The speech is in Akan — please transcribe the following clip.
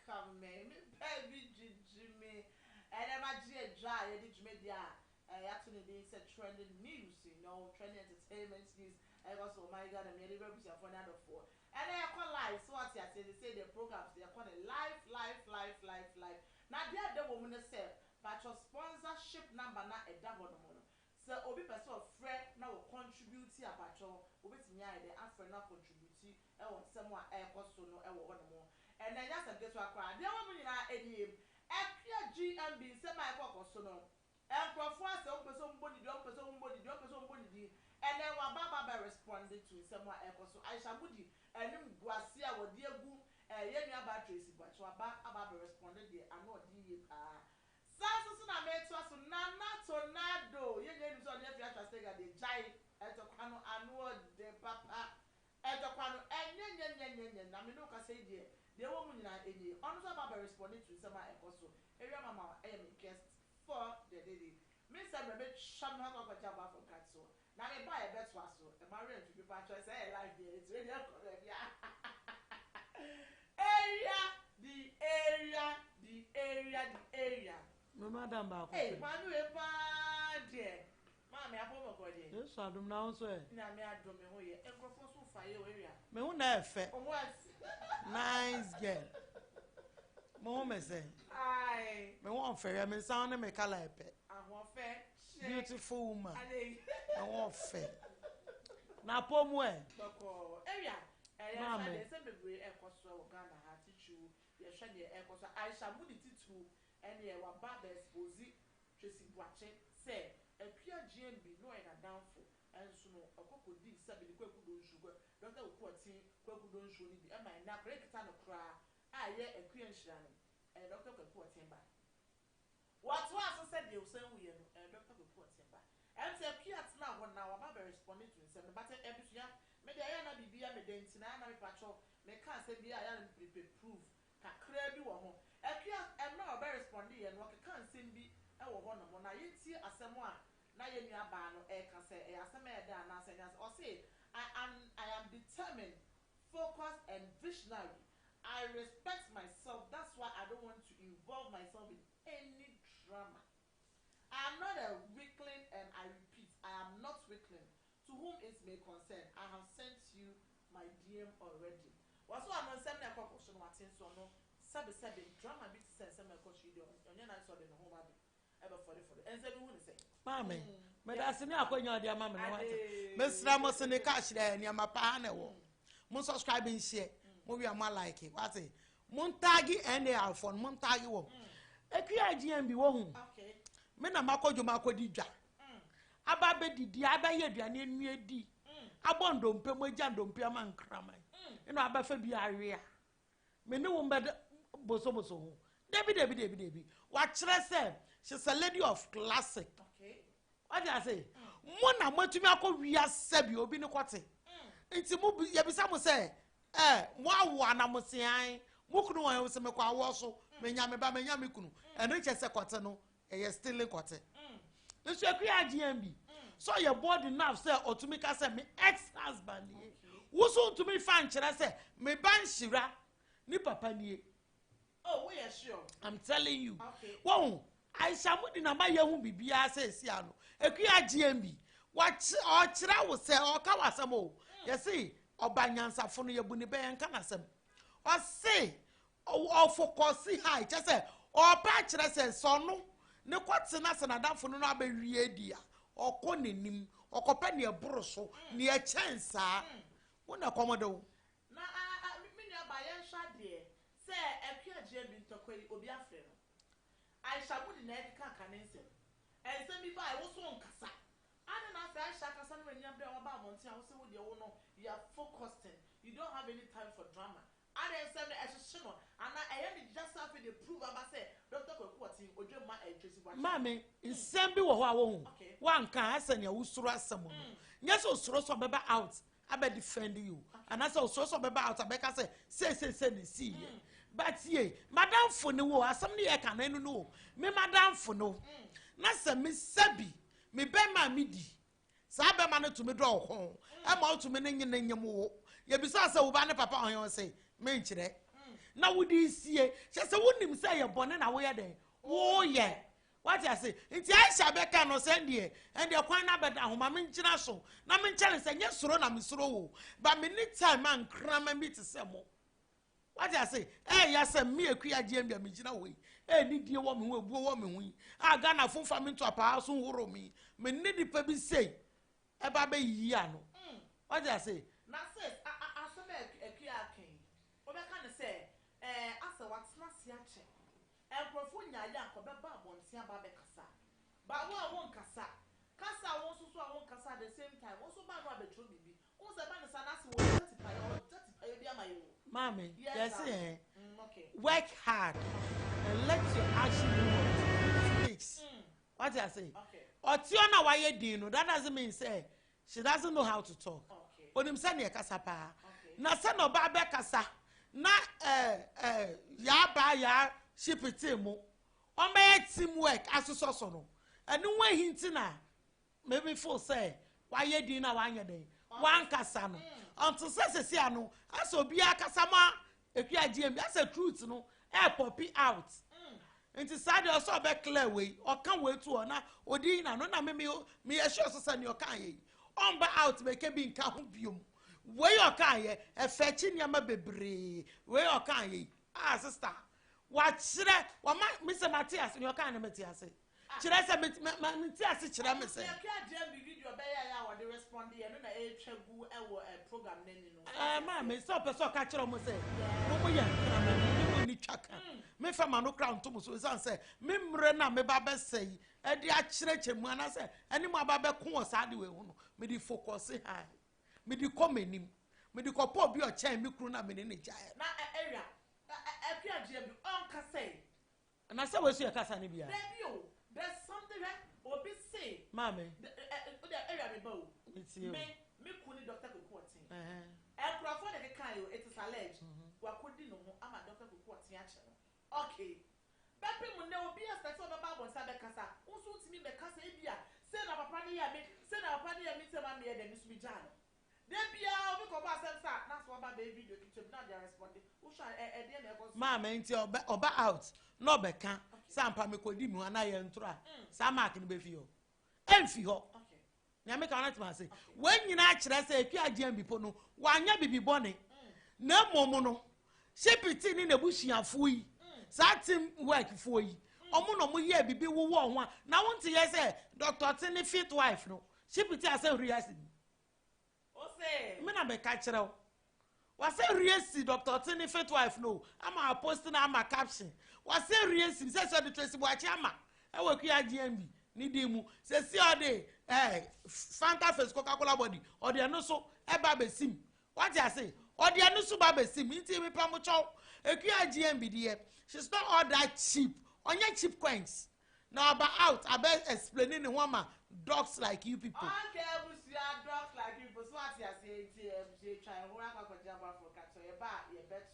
welcome me baby Jimmy. And I'm a dry, I did media. Actually, it's a trending news, trending entertainment news. I also, my God, I'm really very for another four. And I call live, so what I say, they say the programs, they are calling live. Now, the woman said, but your sponsorship number not a double no. So, Obi person of friend now contribute here, but your Obi Tinya, the Afro now contribute, I want someone air cost so no, I want more. And then just a guess what cry. The woman in our ADM, GMB, semi cost so no. And for somebody, and then one Baba responded to someone else. So I shall would and him Guasia or dear goo, Yenya about Tracy, but you are Baba responded, I know the Sanson I made to us, Nana Tornado, you names on your fiat stay at the giant at the Quano, I know the Papa at the Quano, and Yen, I mean, no, I say, dear, the woman in any honor Baba responded to someone else. Area Mama, I am in guest for the lady. Miss Abel shut not up a job for Catso. Now they buy a bet was so. The marriage to be patron say like it's really correct. Area. No madam ba. Hey, Manu e pa de. Mama ya pomo ko de. Yes, adum na so e. Na me adum me ho ye. Enkrofo so fa ye area. Me hu na efe. What? Nice girl. Mo me say. Aye. Me won fair me sound me color epe. Ahon fe. Beautiful woman. Ade. Me won fair. Na pomu e. Bako area. Mama. They say bebre ekoso Uganda ha tichu. Ye hwe de ekoso Aisha Mudi titu ene ye wa baba expose Tracy Boache say apia GMB no e na downfall enso no okokodi sabi ni kwakudo nsugo Dr. Okuoti kwakudo nsugo ni bi e man na krekita no kra aye akua nhira no Dr. Okuoti ba what was said they say we no Dr. Okuoti ba and say apia na ho na wa baba responding to him but ebusua me de aya na bibia me de ntina na me pacho me kan say bia aya na proof kakra bi wo ho akua em na oba responding ye no kan say bi e wo ho no mo na yenti asem a na ye nua ba no e ka say e asem e da na say o say I am determined, focused and visionary. I respect myself. That's why I don't want to involve myself in any drama. I am not a weakling, and I repeat, I am not weakling. To whom it may concern, I have sent you my DM already. What's what I'm saying? I'm question what things so no. Sabe drama bit sense. I'm question you. And you're not so the home abi. Ever for the. And say who say? Mama, me da sini akonya dia mama na wate. Me sra mo sene cash da ni ama pa na wo. Mo subscribe and share. Mo wi ama like it. Wate. Mo tag and the iPhone, mo tag wo. Ekua GMB wo hu. Okay. Me na makojo makodi dwa. Aba be didi aba ye aduane enu edi. Abondo mpe mo gya ndompe ama nkraman. Eno aba fa bi awe a. Me ne wo mbe boso hu. Debi. Wa kire se she's a lady of classic. Okay. What do I say? Mona matumi akowia sabi obi ne kwate. Nti mu ye bisa mo say wa na mo sean. Mukunu wan se me kwa wo so. Menya me ba menya me kunu. Eno che se kwate no ye still kwate. Nso akua GMB. So your body now say otumika say me ex-husband ye. Wo so ntumi fa nkire say me ban shira ni papa nie. Oh, we are sure. I'm telling you. Okay. Won, Aisha Mudi na ma yehu bibia say ano. Ekua GMB. Wa o kira wo say o ka wasam o. You see, obanyansafo no yebu ni be enka nasem. O say o focus high. Just say o pa kira say so no ne kwate na sanadafo no abawie dia. O ko nenim, o ko pa ne eboro so, ne e chensa. Wo na komodo. Na me nua ba yen hwa de. Say akua GMB ntokori obi afre no. Aisha Mudi na edika kanense. And say me ba wo so nkasa. Ana na say Aisha kasa no anya bre oba monti a wo say wo de wo no you are focusing. You don't have any time for drama. Ana say me ehye no. Ana eye just have to prove about say Dr. Okuoti odwema Tracy Boache. Mame, nsem bi wo ho a wo hu. Wan kan asanya usuru asem no. Nyese usuru so beba out. Abe defend you. And as usuru so beba out abeka say ni see. But ye, madam for no, as some near can no. Me madam for no. Nasa Miss Sabi, me be my midi. Sabe man to me draw home. I'm out to me in your mo. Ye besides a ubana papa on your say, mention it. na wodi sie che se wonim say ye bone na wo ye den wo ye what you say nti Aisha beka no send die and the kwan na beda homa me nkyina so na me nkyele se nye soro na me soro wo but me ni time man krama me te se mo what you say ya se me akua je mbia me gyina wo ni die wo me ho ebuo wo me ho aga na fo fa me to apa so horo me ni di pa bi sei e ba be yi ano what you say na sis asome akua ken obeka ne se asa watsna sia che enkrofo nyaaya akobeba abonsia ba be kasa ba wo won kasa won so won kasa at the same time won so ba no abetro bibi won se ba ne sana se wo 30 bi amayo mommy yes okay work hard and let your action speaks what I say okay otiona wa ye din no that doesn't mean say she doesn't know how to talk okay onim se ne kasa pa na se no ba be kasa na ya ba ya shipiti mu o me teamwork asuso so no enu wa hinti na maybe full say wa ye din na wa anya den wan kasa no until say ano aso bia kasa ma ekua gm as a truth no e poppy out nti sade o so be clear way o kan we to ona odi na no na me sure so say ne o kan ye on ba out be ke bi nka ho biom we o kan ye e fechi niam bebre we o kan ye sister wa kire wa ma me se Matias ne o kan ne Matias kire se Matias kire me se ya gm video be ya wa de respond ye no na e twagu e wo program nani no ma me so person ka kire mo se mo ye ni twaka me fa ma no crown to so say me mre na me ba be sei e de a kire chemu ana say eni mo aba be ko o sa de we hu no me di focus high me di come enim me di ko po bi o chen me kru na me ne jae na area akua gm on ka say na say we so e kasa ne bia there's something that obi say mama the area me bow me kuni Dr. Kokotin enkrofo de kan yo it is alleged wa kodi no ho ama Dr. Kokotin a che okay pepe mu ne obi expect o baba bon sa be kasa unso timi be kasa e bia say na papa ne ya me say na papa ne ya me say ma me de nsu bi jano de bia obi ko ba say sa na so ba be video kitchen na dia respond wo sha e de na go mama nti oba out no be kan sampa me kodi mu ana ye ntro a sa mark ne be fi ho emfi ho okay na me ka na tuma say wen nyina kire say ekua agyan bipo no wanya bibi bone na momo no shepiti ni nebusuafo yi sa team work fo yi omo no mo ye bibi wo ho a na wonte ye say Dr. Tini fit wife no shepiti ase riasi o say me na be ka kire o wa say riasi Dr. Tini fit wife no ama post na ama caption wa say riasi say so the Tracy Boachi ama e wa ku agyan bi ni di mu say see all day Fanta face Coca-Cola body or the no so e ba be sim what you say or the no so ba be sim nti me pa mo chow ekua GMB there she's not all that cheap onye cheap coins now about out I be explaining the woman dogs like you people okay we see dogs like you people so what you say try who akwa jaba for catch your ba your bet